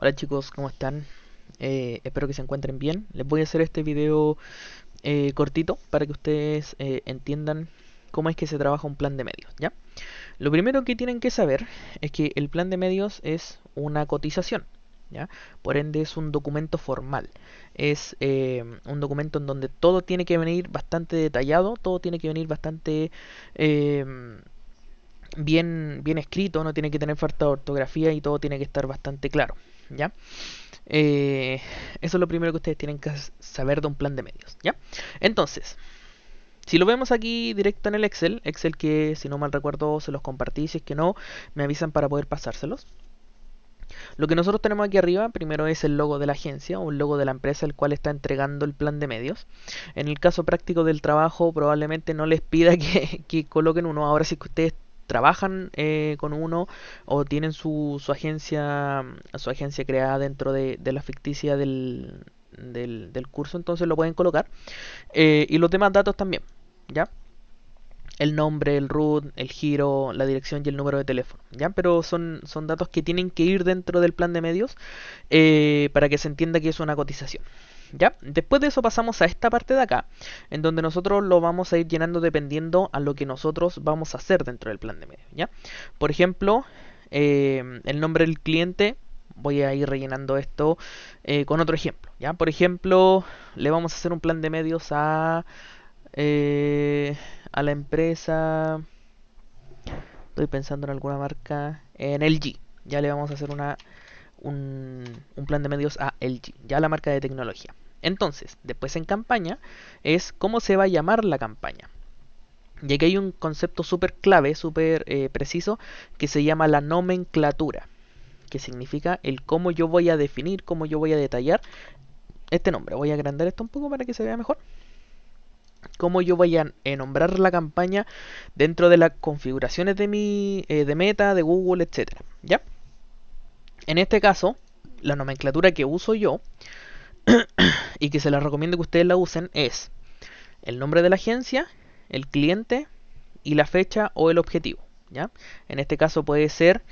Hola chicos, ¿cómo están? Espero que se encuentren bien. Les voy a hacer este video cortito para que ustedes entiendan cómo es que se trabaja un plan de medios, ¿ya? Lo primero que tienen que saber es que el plan de medios es una cotización, ¿ya? Por ende es un documento formal. Es un documento en donde todo tiene que venir bastante detallado, todo tiene que venir bastante eh, bien escrito, no tiene que tener falta de ortografía y todo tiene que estar bastante claro, ¿ya? Eso es lo primero que ustedes tienen que saber de un plan de medios, ¿ya? Entonces, si lo vemos aquí directo en el Excel que si no mal recuerdo se los compartí, si es que no, me avisan para poder pasárselos. Lo que nosotros tenemos aquí arriba, primero es el logo de la agencia o el logo de la empresa el cual está entregando el plan de medios. En el caso práctico del trabajo probablemente no les pida que coloquen uno. Ahora si es que ustedes trabajan con uno o tienen su agencia creada dentro de la ficticia del curso, entonces lo pueden colocar. Y los demás datos también, ¿ya? El nombre, el root, el giro, la dirección y el número de teléfono, ¿ya? Pero son datos que tienen que ir dentro del plan de medios para que se entienda que es una cotización, ¿ya? Después de eso pasamos a esta parte de acá, en donde nosotros lo vamos a ir llenando dependiendo a lo que nosotros vamos a hacer dentro del plan de medios, ¿ya? Por ejemplo, el nombre del cliente, voy a ir rellenando esto con otro ejemplo, ¿ya? Por ejemplo, le vamos a hacer un plan de medios eh, a la empresa. Estoy pensando en alguna marca. En LG. Ya le vamos a hacer un plan de medios a LG. Ya la marca de tecnología. Entonces, después en campaña es cómo se va a llamar la campaña. Y aquí hay un concepto súper clave, súper preciso, que se llama la nomenclatura. Que significa el cómo yo voy a definir, cómo yo voy a detallar este nombre. Voy a agrandar esto un poco para que se vea mejor. Cómo yo voy a nombrar la campaña dentro de las configuraciones de Meta, de Google, etcétera. ¿Ya? En este caso, la nomenclatura que uso yo y que se la recomiendo que ustedes la usen es el nombre de la agencia, el cliente y la fecha o el objetivo. ¿Ya? En este caso puede ser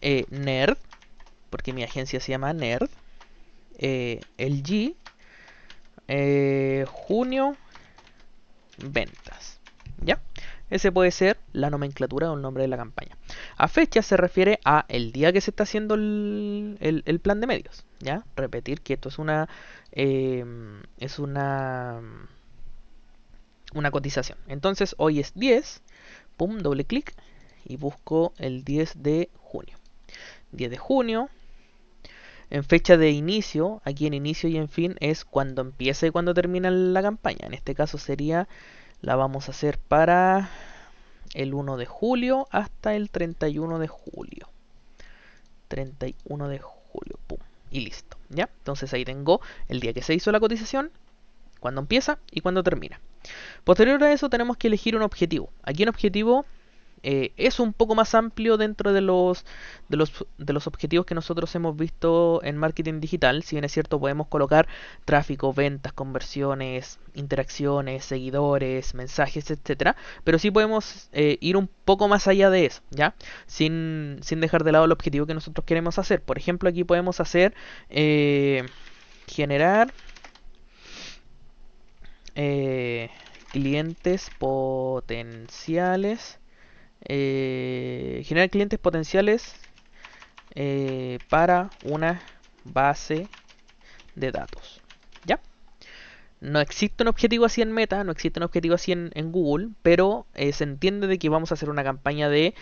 NERD, porque mi agencia se llama NERD, el G, junio, ventas. ¿Ya? Ese puede ser la nomenclatura o el nombre de la campaña. A fecha se refiere a el día que se está haciendo el plan de medios. ¿Ya? Repetir que esto es una cotización. Entonces hoy es 10, pum, doble clic y busco el 10 de junio. 10 de junio, en fecha de inicio, aquí en inicio y en fin es cuando empieza y cuando termina la campaña. En este caso sería, la vamos a hacer para el 1 de julio hasta el 31 de julio. 31 de julio, pum, y listo, ¿ya? Entonces ahí tengo el día que se hizo la cotización, cuándo empieza y cuándo termina. Posterior a eso tenemos que elegir un objetivo. Aquí un objetivo es un poco más amplio dentro de los objetivos que nosotros hemos visto en marketing digital. Si bien es cierto, podemos colocar tráfico, ventas, conversiones, interacciones, seguidores, mensajes, etcétera. Pero sí podemos ir un poco más allá de eso, ¿ya? Sin dejar de lado el objetivo que nosotros queremos hacer. Por ejemplo, aquí podemos hacer generar eh, clientes potenciales. Generar clientes potenciales para una base de datos. ¿Ya? No existe un objetivo así en Meta, no existe un objetivo así en Google, pero se entiende de que vamos a hacer una campaña de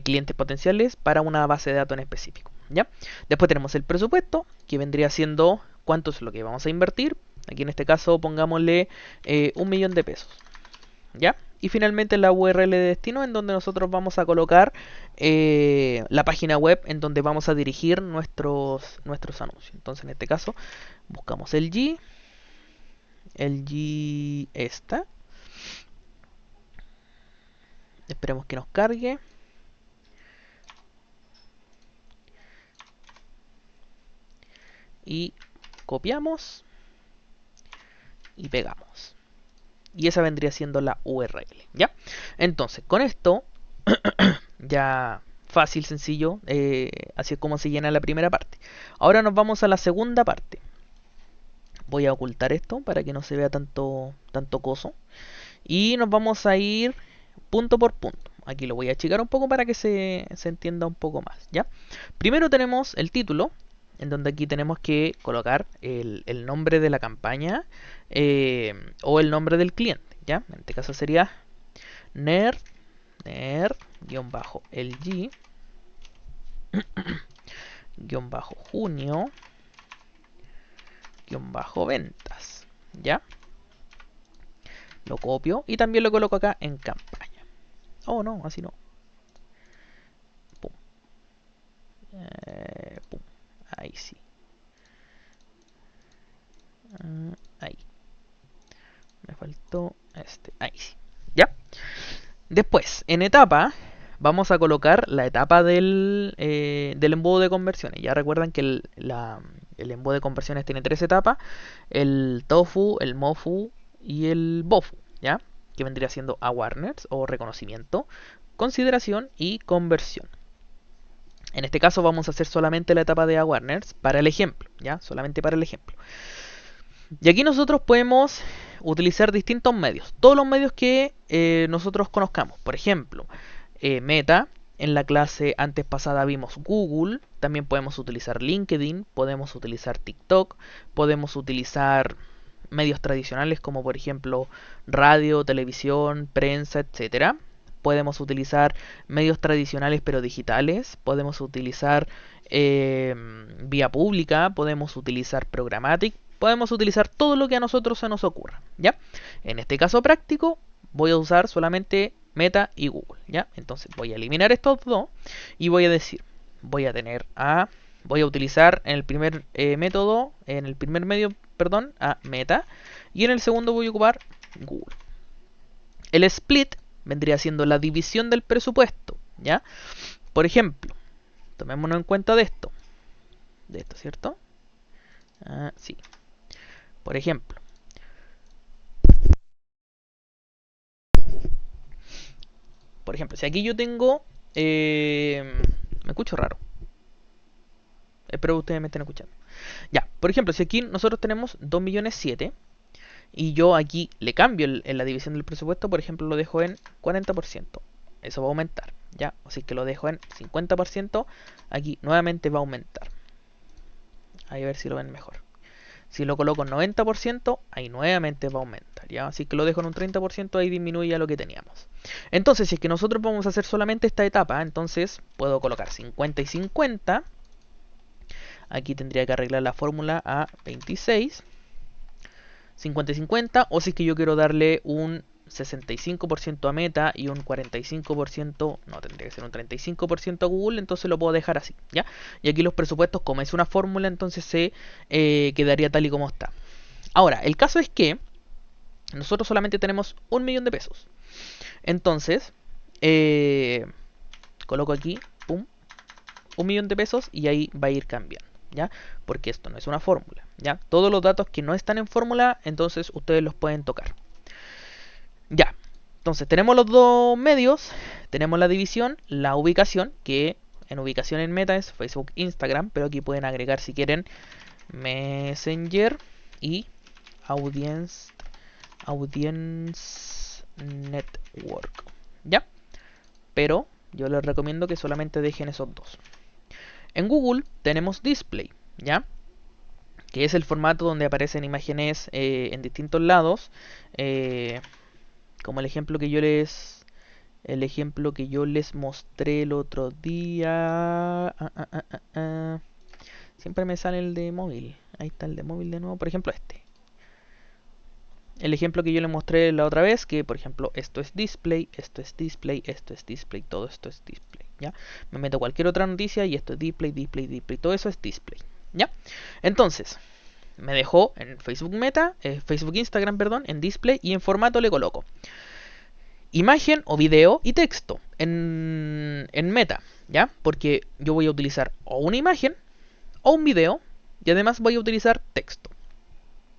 clientes potenciales para una base de datos en específico. ¿Ya? Después tenemos el presupuesto, que vendría siendo cuánto es lo que vamos a invertir. Aquí en este caso pongámosle 1 millón de pesos. ¿Ya? Y finalmente la URL de destino en donde nosotros vamos a colocar la página web en donde vamos a dirigir nuestros anuncios. Entonces en este caso buscamos el G esta. Esperemos que nos cargue. Y copiamos y pegamos. Y esa vendría siendo la URL. ¿Ya? Entonces con esto ya Fácil, sencillo, así es como se llena la primera parte. Ahora nos vamos a la segunda parte. Voy a ocultar esto para que no se vea tanto coso. Y nos vamos a ir punto por punto. Aquí lo voy a achicar un poco para que se entienda un poco más, ¿ya? Primero tenemos el título, en donde aquí tenemos que colocar el nombre de la campaña o el nombre del cliente, ¿ya? En este caso sería nerd-lg junio-ventas, ¿ya? Lo copio y también lo coloco acá en campaña. Oh, no, así no. Pum. Pum. Ahí sí. Ahí. Me faltó este. Ahí sí. ¿Ya? Después, en etapa, vamos a colocar la etapa del embudo de conversiones. Ya recuerdan que el embudo de conversiones tiene 3 etapas. El tofu, el mofu y el bofu, ¿ya? Que vendría siendo awareness o reconocimiento, consideración y conversión. En este caso vamos a hacer solamente la etapa de awareness para el ejemplo, ¿ya? Solamente para el ejemplo. Y aquí nosotros podemos utilizar distintos medios, todos los medios que nosotros conozcamos. Por ejemplo, Meta, en la clase antes pasada vimos Google, también podemos utilizar LinkedIn, podemos utilizar TikTok, podemos utilizar medios tradicionales como por ejemplo radio, televisión, prensa, etcétera. Podemos utilizar medios tradicionales pero digitales, podemos utilizar vía pública, podemos utilizar programmatic, podemos utilizar todo lo que a nosotros se nos ocurra, ¿ya? En este caso práctico voy a usar solamente Meta y Google, ¿ya? Entonces voy a eliminar estos dos y voy a decir, voy a utilizar en el primer método, en el primer medio, perdón, a Meta, y en el segundo voy a ocupar Google. El split vendría siendo la división del presupuesto, ¿ya? Por ejemplo, tomémonos en cuenta de esto, ¿cierto? Sí. Por ejemplo, si aquí yo tengo... me escucho raro. Espero que ustedes me estén escuchando. Ya, por ejemplo, si aquí nosotros tenemos 2.700.000 y yo aquí le cambio en la división del presupuesto, por ejemplo, lo dejo en 40%. Eso va a aumentar, ¿ya? Así que lo dejo en 50%, aquí nuevamente va a aumentar. Ahí a ver si lo ven mejor. Si lo coloco en 90%, ahí nuevamente va a aumentar, ¿ya? Así que lo dejo en un 30%, ahí disminuye a lo que teníamos. Entonces, si es que nosotros vamos a hacer solamente esta etapa, entonces puedo colocar 50 y 50. Aquí tendría que arreglar la fórmula a 26. 50 y 50, o si es que yo quiero darle un 65% a Meta y un 45%, no, tendría que ser un 35% a Google, entonces lo puedo dejar así, ¿ya? Y aquí los presupuestos, como es una fórmula, entonces se quedaría tal y como está. Ahora, el caso es que nosotros solamente tenemos 1.000.000 de pesos. Entonces, coloco aquí, pum, 1.000.000 de pesos y ahí va a ir cambiando, ¿ya? Porque esto no es una fórmula, ¿ya? Todos los datos que no están en fórmula, entonces ustedes los pueden tocar. Ya, entonces tenemos los dos medios, tenemos la división, la ubicación, que en ubicación en Meta es Facebook, Instagram, pero aquí pueden agregar si quieren Messenger y Audience Network, ¿ya? Pero yo les recomiendo que solamente dejen esos dos. En Google tenemos Display, ¿ya? Que es el formato donde aparecen imágenes en distintos lados, como el ejemplo que yo les mostré el otro día. Siempre me sale el de móvil. Ahí está el de móvil de nuevo. Por ejemplo, este. El ejemplo que yo les mostré la otra vez, que por ejemplo esto es display, esto es display, esto es display, todo esto es display, ¿ya? Me meto cualquier otra noticia y esto es display, display, display, todo eso es display, ¿ya? Entonces, me dejó en Facebook Meta, Facebook Instagram, perdón, en display y en formato le coloco imagen o video y texto en Meta, ¿ya? Porque yo voy a utilizar o una imagen o un video y además voy a utilizar texto,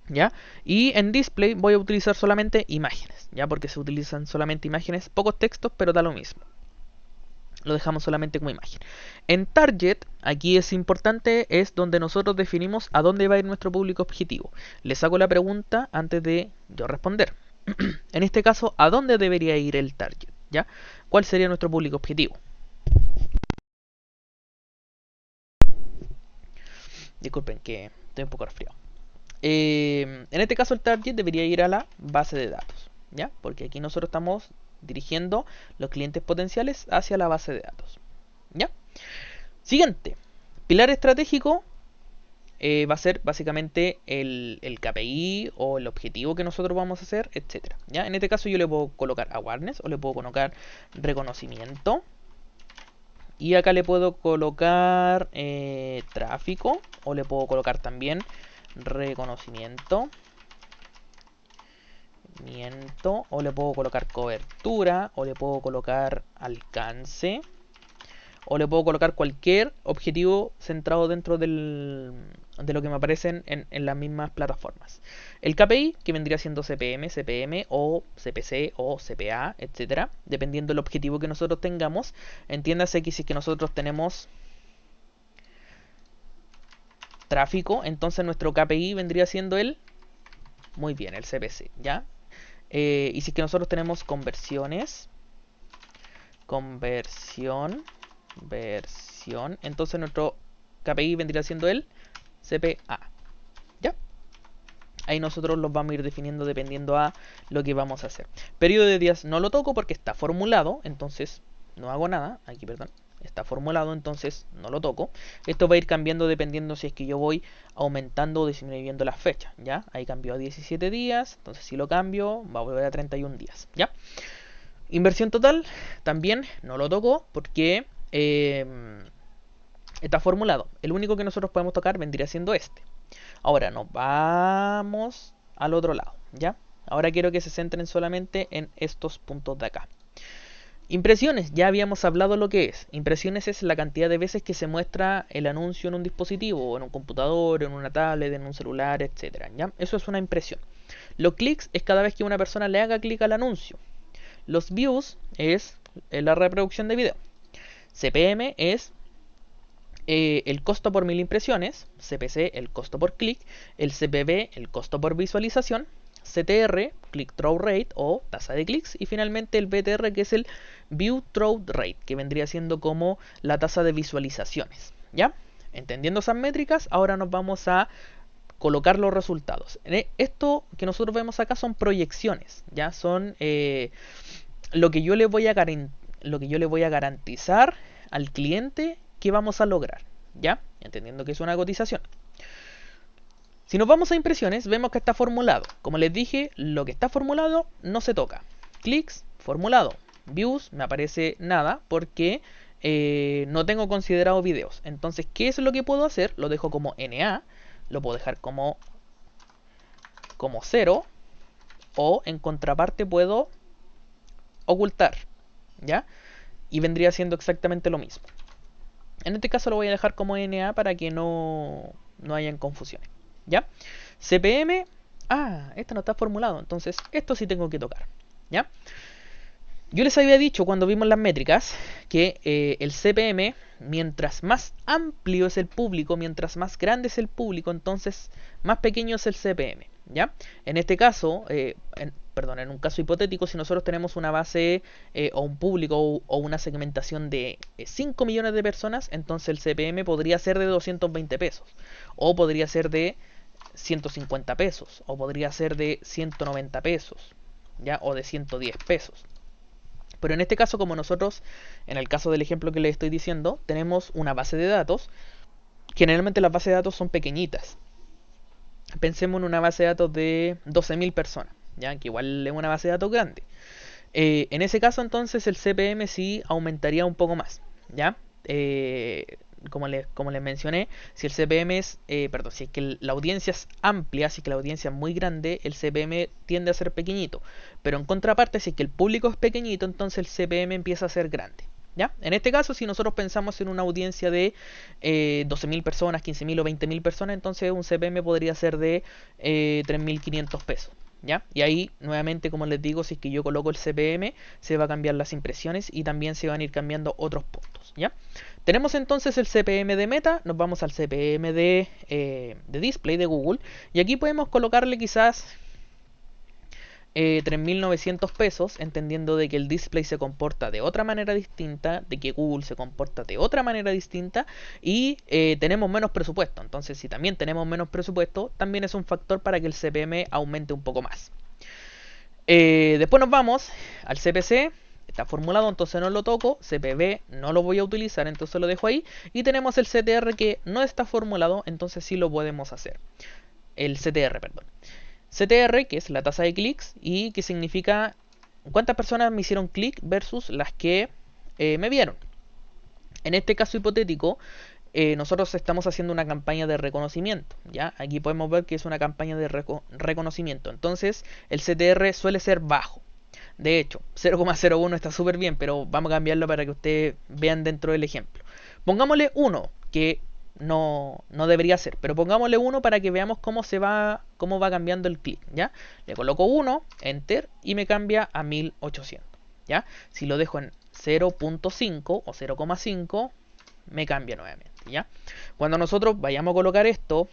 ¿ya? Y en display voy a utilizar solamente imágenes, ¿ya? Porque se utilizan solamente imágenes, pocos textos, pero da lo mismo. Lo dejamos solamente como imagen. En Target, aquí es importante, es donde nosotros definimos a dónde va a ir nuestro público objetivo. Les hago la pregunta antes de yo responder. En este caso, ¿a dónde debería ir el Target? ¿Ya? ¿Cuál sería nuestro público objetivo? Disculpen que estoy un poco resfriado. En este caso el target debería ir a la base de datos, ¿ya? Porque aquí nosotros estamos dirigiendo los clientes potenciales hacia la base de datos, ¿ya? Siguiente, pilar estratégico va a ser básicamente el KPI o el objetivo que nosotros vamos a hacer, etcétera, ¿ya? En este caso yo le puedo colocar awareness o le puedo colocar reconocimiento. Y acá le puedo colocar tráfico o le puedo colocar también reconocimiento o le puedo colocar cobertura o le puedo colocar alcance o le puedo colocar cualquier objetivo centrado dentro de lo que me aparecen en las mismas plataformas. El KPI, que vendría siendo CPM, CPM o CPC o CPA, etcétera, dependiendo del objetivo que nosotros tengamos. Entiéndase que si es que nosotros tenemos tráfico, entonces nuestro KPI vendría siendo muy bien, el CPC, ¿ya? Y si es que nosotros tenemos conversiones, entonces nuestro KPI vendría siendo el CPA, ¿ya? Ahí nosotros los vamos a ir definiendo dependiendo a lo que vamos a hacer. Periodo de días no lo toco porque está formulado, entonces no hago nada. Aquí, perdón, está formulado, entonces no lo toco. Esto va a ir cambiando dependiendo si es que yo voy aumentando o disminuyendo las fechas, ¿ya? Ahí cambió a 17 días, entonces si lo cambio va a volver a 31 días, ¿ya? Inversión total también no lo toco porque está formulado. El único que nosotros podemos tocar vendría siendo este. Ahora nos vamos al otro lado, ¿ya? Ahora quiero que se centren solamente en estos puntos de acá. Impresiones, ya habíamos hablado lo que es. Impresiones es la cantidad de veces que se muestra el anuncio en un dispositivo, en un computador, en una tablet, en un celular, etc. ¿Ya? Eso es una impresión. Los clics es cada vez que una persona le haga clic al anuncio. Los views es la reproducción de video. CPM es el costo por 1000 impresiones. CPC, el costo por clic. El CPV, el costo por visualización. CTR, Click Through Rate o tasa de clics, y finalmente el BTR, que es el View Through Rate, que vendría siendo como la tasa de visualizaciones, ¿ya? Entendiendo esas métricas, ahora nos vamos a colocar los resultados. Esto que nosotros vemos acá son proyecciones, ¿ya? Son lo que yo le voy a garantizar al cliente que vamos a lograr, ¿ya? Entendiendo que es una cotización. Si nos vamos a impresiones, vemos que está formulado. Como les dije, lo que está formulado no se toca. Clics, formulado. Views, me aparece nada porque no tengo considerado videos. Entonces, ¿qué es lo que puedo hacer? Lo dejo como NA, lo puedo dejar como 0, o en contraparte puedo ocultar, ¿ya? Y vendría siendo exactamente lo mismo. En este caso lo voy a dejar como NA para que no hayan confusiones, ¿ya? CPM, este no está formulado, entonces esto sí tengo que tocar, ¿ya? Yo les había dicho cuando vimos las métricas que el CPM, mientras más amplio es el público, mientras más grande es el público, entonces más pequeño es el CPM, ¿ya? En este caso, en un caso hipotético, si nosotros tenemos una base o un público o una segmentación de 5 millones de personas, entonces el CPM podría ser de 220 pesos, o podría ser de 150 pesos, o podría ser de 190 pesos, ¿ya? O de 110 pesos. Pero en este caso, como nosotros, en el caso del ejemplo que les estoy diciendo, tenemos una base de datos. Generalmente las bases de datos son pequeñitas. Pensemos en una base de datos de 12.000 personas, ¿ya? Que igual es una base de datos grande. En ese caso, entonces, el CPM sí aumentaría un poco más, ¿ya? Como les mencioné, si el CPM es, si es que la audiencia es amplia, si es que la audiencia es muy grande, el CPM tiende a ser pequeñito. Pero en contraparte, si es que el público es pequeñito, entonces el CPM empieza a ser grande, ¿ya? En este caso, si nosotros pensamos en una audiencia de 12.000 personas, 15.000 o 20.000 personas, entonces un CPM podría ser de 3.500 pesos, ¿Ya? Y ahí, nuevamente, como les digo, si es que yo coloco el CPM, se va a cambiar las impresiones y también se van a ir cambiando otros puntos, ¿ya? Tenemos entonces el CPM de Meta, nos vamos al CPM de Display de Google, y aquí podemos colocarle quizás 3.900 pesos, entendiendo de que el display se comporta de otra manera distinta, de que Google se comporta de otra manera distinta y tenemos menos presupuesto. Entonces, si también tenemos menos presupuesto, también es un factor para que el CPM aumente un poco más. Después nos vamos al CPC. Está formulado, entonces no lo toco. CPV no lo voy a utilizar, entonces lo dejo ahí. Y tenemos el CTR que no está formulado, entonces sí lo podemos hacer. El CTR, perdón. CTR, que es la tasa de clics y que significa cuántas personas me hicieron clic versus las que me vieron. En este caso hipotético, nosotros estamos haciendo una campaña de reconocimiento, ¿ya? Aquí podemos ver que es una campaña de reconocimiento. Entonces, el CTR suele ser bajo. De hecho, 0,01 está súper bien, pero vamos a cambiarlo para que ustedes vean dentro del ejemplo. Pongámosle 1, que no debería ser, pero pongámosle 1 para que veamos cómo va cambiando el clic, ¿ya? Le coloco 1, enter, y me cambia a 1800, ¿ya? Si lo dejo en 0.5 o 0,5, me cambia nuevamente, ¿ya? Cuando nosotros vayamos a colocar esto,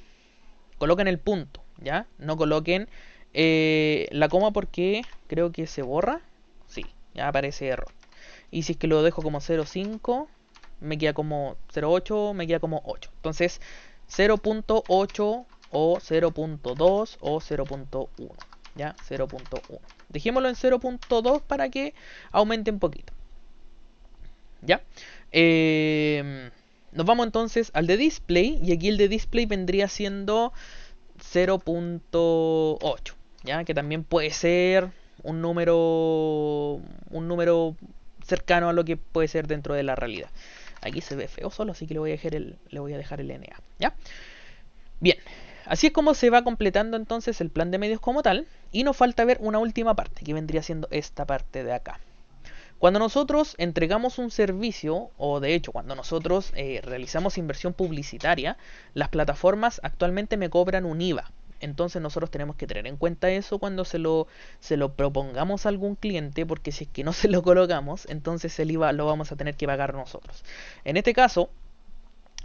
coloquen el punto, ¿ya? No coloquen la coma porque creo que se borra. Sí, ya aparece error. Y si es que lo dejo como 0.5, me queda como 0.8, me queda como 8. Entonces 0.8 o 0.2 o 0.1, ¿ya? 0.1. Dejémoslo en 0.2 para que aumente un poquito, ¿ya? Nos vamos entonces al de display, y aquí el de display vendría siendo 0.8, ¿ya? Que también puede ser un número cercano a lo que puede ser dentro de la realidad. Aquí se ve feo solo, así que le voy a dejar el NA, ¿ya? Bien, así es como se va completando entonces el plan de medios como tal, y nos falta ver una última parte, que vendría siendo esta parte de acá. Cuando nosotros entregamos un servicio, o de hecho cuando nosotros realizamos inversión publicitaria, las plataformas actualmente me cobran un IVA. Entonces nosotros tenemos que tener en cuenta eso cuando se lo propongamos a algún cliente, porque si es que no se lo colocamos, entonces el IVA lo vamos a tener que pagar nosotros. En este caso,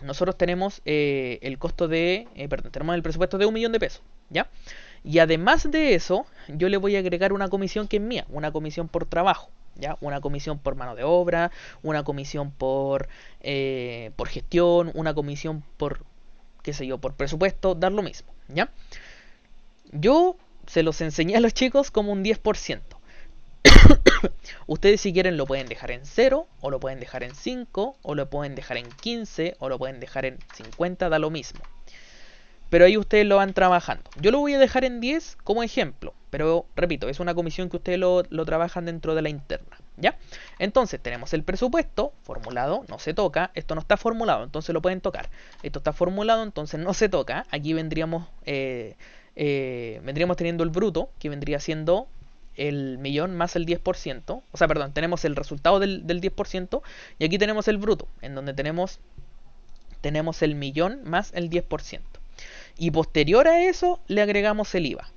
nosotros tenemos el costo de, tenemos el presupuesto de 1.000.000 de pesos, ¿ya? Y además de eso, yo le voy a agregar una comisión que es mía, una comisión por trabajo, ¿ya? Una comisión por mano de obra, una comisión por gestión, una comisión por, qué sé yo, por presupuesto, dar lo mismo, ¿ya? Yo se los enseñé a los chicos como un 10%. Ustedes si quieren lo pueden dejar en 0, o lo pueden dejar en 5, o lo pueden dejar en 15, o lo pueden dejar en 50, da lo mismo. Pero ahí ustedes lo van trabajando. Yo lo voy a dejar en 10 como ejemplo, pero repito, es una comisión que ustedes lo trabajan dentro de la interna, ¿ya? Entonces tenemos el presupuesto formulado, no se toca. Esto no está formulado, entonces lo pueden tocar. Esto está formulado, entonces no se toca. Aquí vendríamos teniendo el bruto, que vendría siendo el millón más el 10%. O sea, perdón, tenemos el resultado del 10%, y aquí tenemos el bruto, en donde tenemos el millón más el 10%. Y posterior a eso le agregamos el IVA,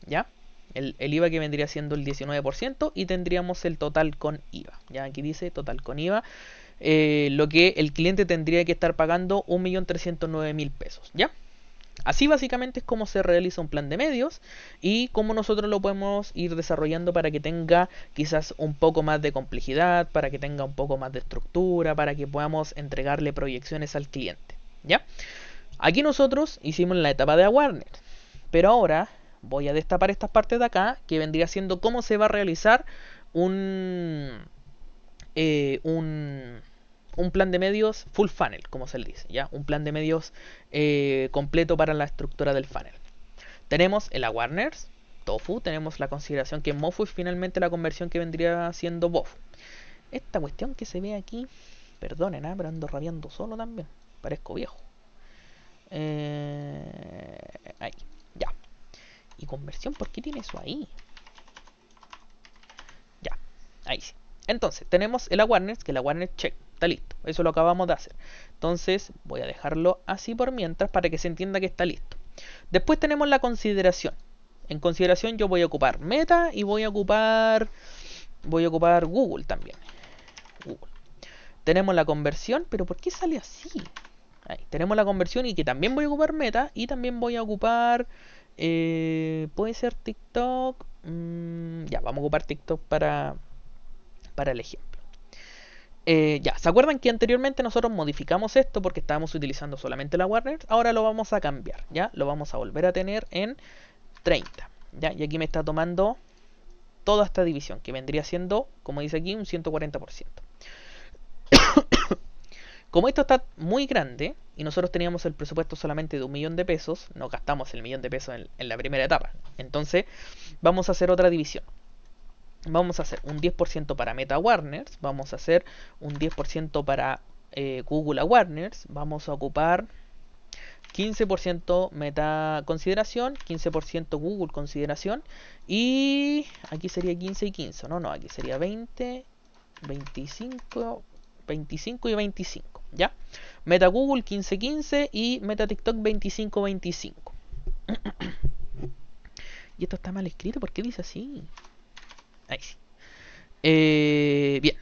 ¿ya? El IVA que vendría siendo el 19%, y tendríamos el total con IVA. Ya aquí dice total con IVA, lo que el cliente tendría que estar pagando 1.309.000 pesos, ¿ya? Así básicamente es como se realiza un plan de medios, y cómo nosotros lo podemos ir desarrollando para que tenga quizás un poco más de complejidad, para que tenga un poco más de estructura, para que podamos entregarle proyecciones al cliente, ¿ya? Aquí nosotros hicimos la etapa de awareness, pero ahora voy a destapar estas partes de acá, que vendría siendo cómo se va a realizar un plan de medios full funnel, como se le dice, ¿ya? Un plan de medios completo para la estructura del funnel. Tenemos el awareness, tofu, tenemos la consideración que mofu, y finalmente la conversión que vendría siendo bofu. Esta cuestión que se ve aquí, perdonen, pero ando rabiando solo también, parezco viejo. Ahí, ya. ¿Y conversión? ¿Por qué tiene eso ahí? Ya, ahí sí. Entonces, tenemos el awareness, que el awareness check, está listo. Eso lo acabamos de hacer. Entonces, voy a dejarlo así por mientras para que se entienda que está listo. Después tenemos la consideración. En consideración yo voy a ocupar Meta y voy a ocupar Google también. Google. Tenemos la conversión, pero ¿por qué sale así? Ahí, tenemos la conversión y que también voy a ocupar Meta y también voy a ocupar... puede ser TikTok. Ya, vamos a ocupar TikTok para el ejemplo. Ya, ¿se acuerdan que anteriormente nosotros modificamos esto porque estábamos utilizando solamente la Warner? Ahora lo vamos a cambiar, ¿ya? Lo vamos a volver a tener en 30, ¿ya? Y aquí me está tomando toda esta división, que vendría siendo, como dice aquí, un 140%. Como esto está muy grande y nosotros teníamos el presupuesto solamente de 1.000.000 de pesos, nos gastamos el 1.000.000 de pesos en la primera etapa. Entonces, vamos a hacer otra división. Vamos a hacer un 10% para Meta Warners, vamos a hacer un 10% para Google Warners, vamos a ocupar 15% Meta consideración, 15% Google consideración y aquí sería 15 y 15, no, aquí sería 20, 25, 25 y 25, ¿ya? Meta Google 15-15 y Meta TikTok 25-25. Y esto está mal escrito, ¿por qué dice así? Ahí sí. Bien,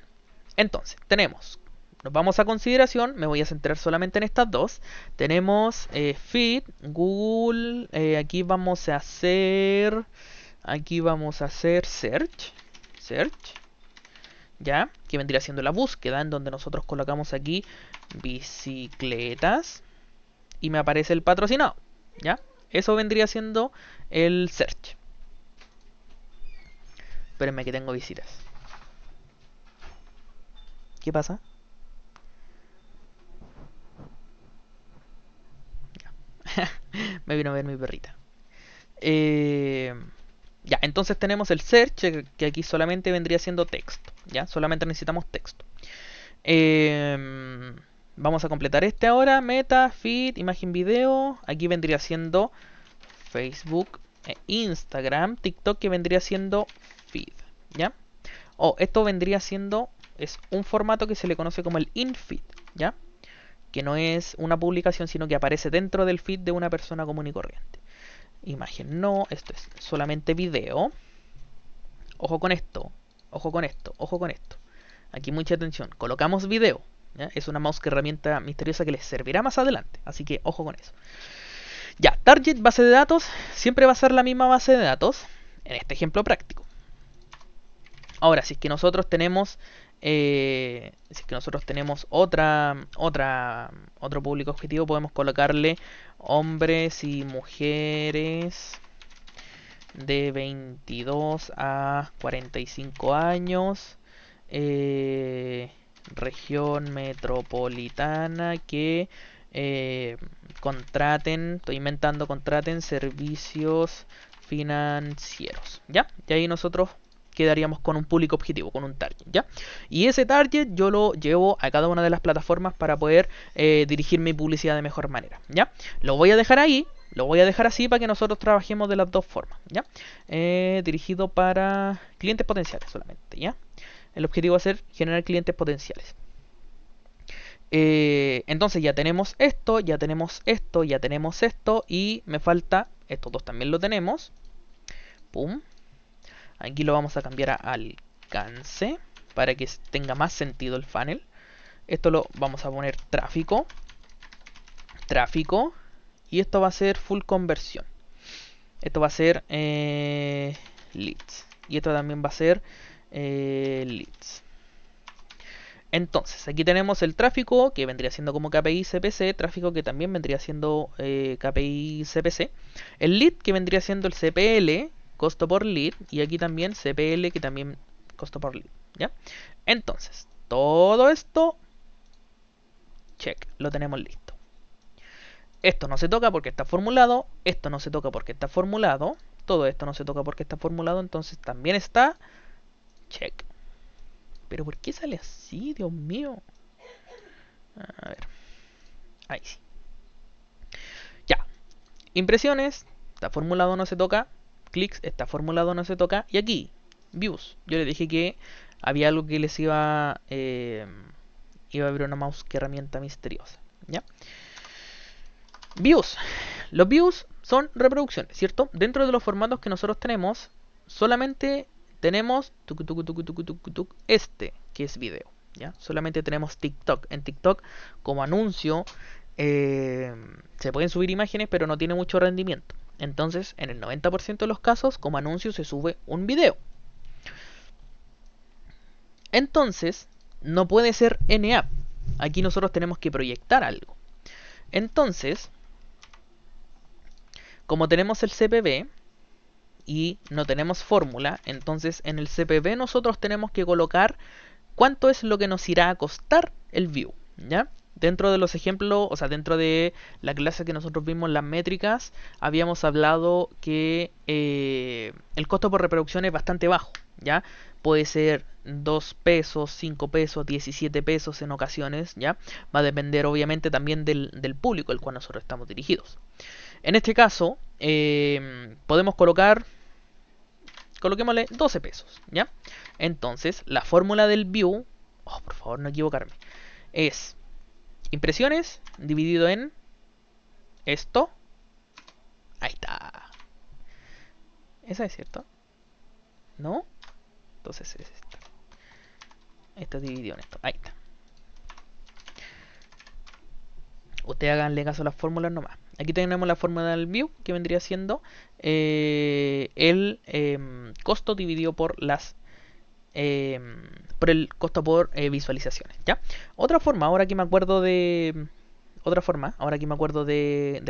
entonces tenemos, nos vamos a consideración, me voy a centrar solamente en estas dos. Tenemos Feed, Google, aquí vamos a hacer Search, ya, que vendría siendo la búsqueda, en donde nosotros colocamos aquí bicicletas y me aparece el patrocinado, ya. Eso vendría siendo el search. Espérenme que tengo visitas. ¿Qué pasa? Me vino a ver mi perrita. Ya, entonces tenemos el search, que aquí solamente vendría siendo texto. Ya, solamente necesitamos texto. Vamos a completar este ahora. Meta, feed, imagen, video. Aquí vendría siendo Facebook, Instagram, TikTok, que vendría siendo feed. ¿Ya? Esto vendría siendo, es un formato que se le conoce como el infeed. ¿Ya? Que no es una publicación, sino que aparece dentro del feed de una persona común y corriente. Imagen no, esto es solamente video. Ojo con esto, ojo con esto, ojo con esto. Aquí mucha atención, colocamos video, ¿ya? Es una mouse que herramienta misteriosa que les servirá más adelante, así que ojo con eso. Ya, target, base de datos, siempre va a ser la misma base de datos en este ejemplo práctico. Ahora, si es que nosotros tenemos otro público objetivo, podemos colocarle hombres y mujeres de 22 a 45 años, región metropolitana, que contraten servicios financieros, ¿ya? Y ahí nosotros quedaríamos con un público objetivo, con un target, ¿ya? Y ese target yo lo llevo a cada una de las plataformas para poder dirigir mi publicidad de mejor manera, ¿ya? Lo voy a dejar ahí, lo voy a dejar así para que nosotros trabajemos de las dos formas, ¿ya? Dirigido para clientes potenciales solamente, ¿ya? El objetivo va a ser generar clientes potenciales. Entonces ya tenemos esto, ya tenemos esto, ya tenemos esto y me falta, estos dos también lo tenemos. Pum. Aquí lo vamos a cambiar a alcance para que tenga más sentido el funnel. Esto lo vamos a poner tráfico. Y esto va a ser full conversión. Esto va a ser leads. Y esto también va a ser leads. Entonces, aquí tenemos el tráfico, que vendría siendo como KPI CPC, tráfico que también vendría siendo KPI CPC, el lead, que vendría siendo el CPL, costo por lead, y aquí también CPL, que también costo por lead, ¿ya? Entonces, todo esto, check, lo tenemos listo. Esto no se toca porque está formulado, esto no se toca porque está formulado, todo esto no se toca porque está formulado, entonces también está, check. Pero ¿por qué sale así? Dios mío. A ver. Ahí sí. Ya. Impresiones. Está formulado, no se toca. Clics. Está formulado, no se toca. Y aquí. Views. Yo les dije que había algo que les iba a abrir una mouse que herramienta misteriosa. ¿Ya? Views. Los views son reproducciones, ¿cierto? Dentro de los formatos que nosotros tenemos, solamente tenemos este, que es video, ¿ya? Solamente tenemos TikTok. En TikTok, como anuncio, se pueden subir imágenes, pero no tiene mucho rendimiento. Entonces, en el 90% de los casos, como anuncio se sube un video. Entonces, no puede ser NAP. Aquí nosotros tenemos que proyectar algo. Entonces, como tenemos el CPV y no tenemos fórmula, entonces en el CPV nosotros tenemos que colocar cuánto es lo que nos irá a costar el view, ¿ya? Dentro de los ejemplos, o sea, dentro de la clase que nosotros vimos, las métricas, habíamos hablado que el costo por reproducción es bastante bajo, ¿ya? Puede ser 2 pesos, 5 pesos, 17 pesos en ocasiones, ¿ya? Va a depender obviamente también del público al cual nosotros estamos dirigidos. En este caso, podemos coloquémosle 12 pesos, ¿ya? Entonces, la fórmula del view, oh, por favor no equivocarme, es impresiones dividido en esto. Ahí está. ¿Esa es cierto? ¿No? Entonces es esta. Esto dividido en esto. Ahí está. Ustedes háganle caso a las fórmulas nomás. Aquí tenemos la fórmula del view, que vendría siendo el costo dividido por el costo por visualizaciones, ¿ya? Otra forma, ahora que me acuerdo de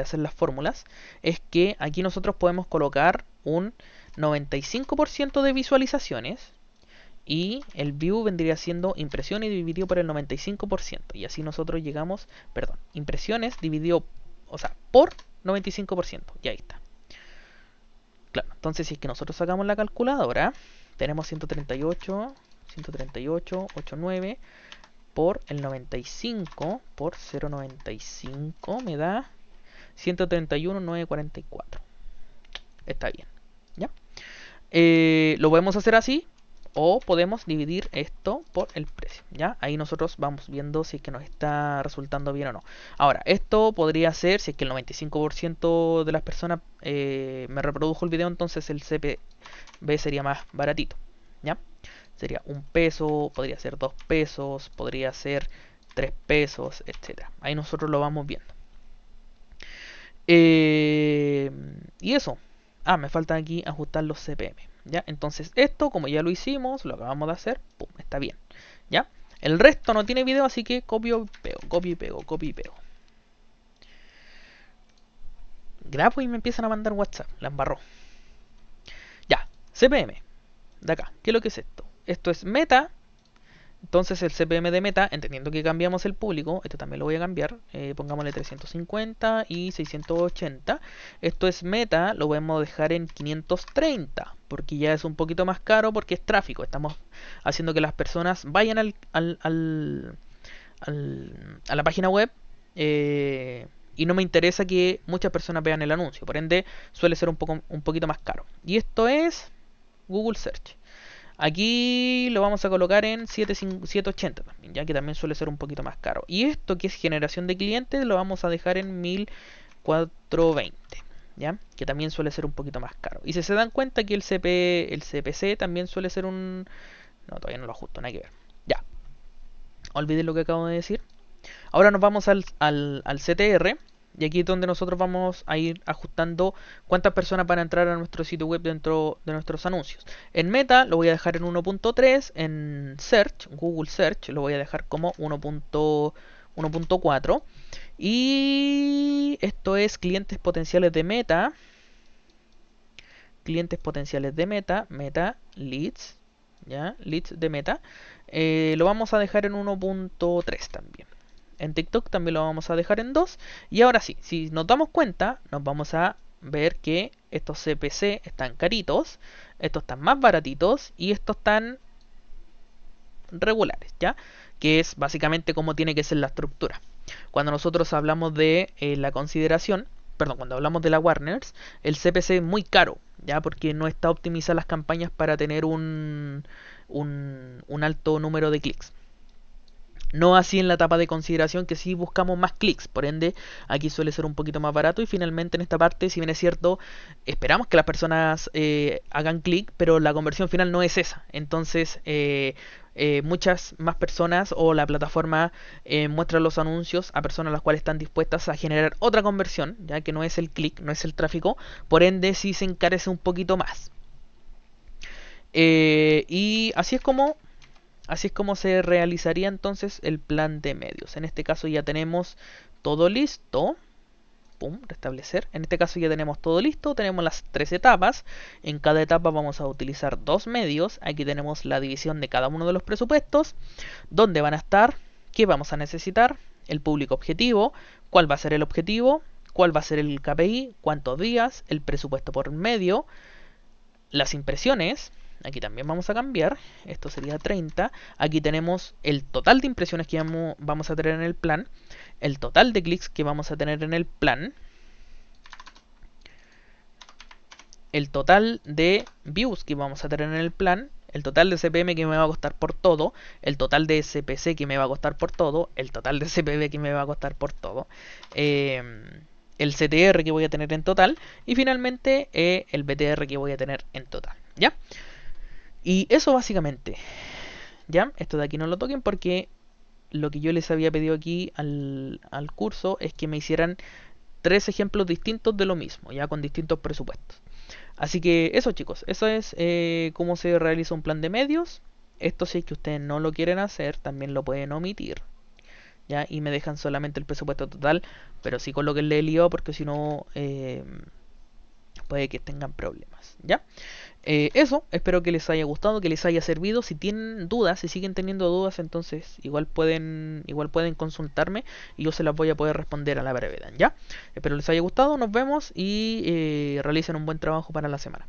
hacer las fórmulas, es que aquí nosotros podemos colocar un 95% de visualizaciones y el view vendría siendo impresiones dividido por el 95%, y así nosotros llegamos, perdón, impresiones dividido, o sea, por 95%, y ahí está. Claro, entonces si es que nosotros sacamos la calculadora, tenemos 138,89 por el 95 por 0,95 me da 131,944. Está bien, ¿ya? Lo podemos hacer así, o podemos dividir esto por el precio, ¿ya? Ahí nosotros vamos viendo si es que nos está resultando bien o no. Ahora, esto podría ser, si es que el 95% de las personas me reprodujo el video, entonces el CPV sería más baratito, ¿ya? Sería 1 peso, podría ser 2 pesos, podría ser 3 pesos, etc. Ahí nosotros lo vamos viendo. Y eso. Me falta aquí ajustar los CPM. ¿Ya? Entonces esto, como ya lo hicimos, lo acabamos de hacer, pum, está bien, ¿ya? El resto no tiene video, así que copio y pego, copio y pego, copio y pego. Grabo y me empiezan a mandar WhatsApp, la embarró. Ya, CPM, de acá, ¿qué es lo que es esto? Esto es meta. Entonces el CPM de meta, entendiendo que cambiamos el público, esto también lo voy a cambiar, pongámosle 350 y 680. Esto es meta, lo podemos dejar en 530, porque ya es un poquito más caro porque es tráfico. Estamos haciendo que las personas vayan a la página web y no me interesa que muchas personas vean el anuncio, por ende suele ser un poquito más caro. Y esto es Google Search. Aquí lo vamos a colocar en 780 también, ya que también suele ser un poquito más caro. Y esto que es generación de clientes lo vamos a dejar en 1420, ¿ya? Que también suele ser un poquito más caro. Y si se dan cuenta que el CPC también suele ser un... No, todavía no lo ajusto, nada que ver. Ya. Olviden lo que acabo de decir. Ahora nos vamos al CTR. Y aquí es donde nosotros vamos a ir ajustando cuántas personas van a entrar a nuestro sitio web dentro de nuestros anuncios. En Meta lo voy a dejar en 1.3, en Search, Google Search, lo voy a dejar como 1.4. Y esto es clientes potenciales de Meta. Clientes potenciales de Meta, Meta Leads, ¿ya? Leads de Meta. Lo vamos a dejar en 1.3 también. En TikTok también lo vamos a dejar en 2. Y ahora sí, si nos damos cuenta, nos vamos a ver que estos CPC están caritos, estos están más baratitos y estos están regulares, ¿ya? Que es básicamente cómo tiene que ser la estructura. Cuando nosotros hablamos de la consideración, perdón, cuando hablamos de la Warners, el CPC es muy caro, ¿ya? Porque no está optimizada las campañas para tener un alto número de clics. No así en la etapa de consideración, que sí buscamos más clics, por ende aquí suele ser un poquito más barato. Y finalmente en esta parte, si bien es cierto, esperamos que las personas hagan clic, pero la conversión final no es esa. Entonces muchas más personas o la plataforma muestra los anuncios a personas las cuales están dispuestas a generar otra conversión, ya que no es el clic, no es el tráfico, por ende sí se encarece un poquito más. Y así es como se realizaría entonces el plan de medios. En este caso ya tenemos todo listo. Pum, restablecer. En este caso ya tenemos todo listo. Tenemos las 3 etapas. En cada etapa vamos a utilizar 2 medios. Aquí tenemos la división de cada uno de los presupuestos. Dónde van a estar. Qué vamos a necesitar. El público objetivo. Cuál va a ser el objetivo. Cuál va a ser el KPI. Cuántos días. El presupuesto por medio. Las impresiones. Aquí también vamos a cambiar, esto sería 30. Aquí tenemos el total de impresiones que vamos a tener en el plan, el total de clics que vamos a tener en el plan, el total de views que vamos a tener en el plan, el total de CPM que me va a costar por todo, el total de CPC que me va a costar por todo, el total de CPV que me va a costar por todo, el CTR que voy a tener en total y finalmente el BTR que voy a tener en total, ¿ya? Y eso básicamente, ¿ya? Esto de aquí no lo toquen porque lo que yo les había pedido aquí al curso es que me hicieran 3 ejemplos distintos de lo mismo, ya con distintos presupuestos. Así que eso, chicos, eso es cómo se realiza un plan de medios. Esto, si es que ustedes no lo quieren hacer, también lo pueden omitir, ¿ya? Y me dejan solamente el presupuesto total, pero sí colóquenle el IO porque si no puede que tengan problemas, ¿ya? Eso, espero que les haya gustado, que les haya servido. Si tienen dudas, si siguen teniendo dudas, entonces igual pueden consultarme y yo se las voy a poder responder a la brevedad, ¿ya? Espero les haya gustado, nos vemos y realicen un buen trabajo para la semana.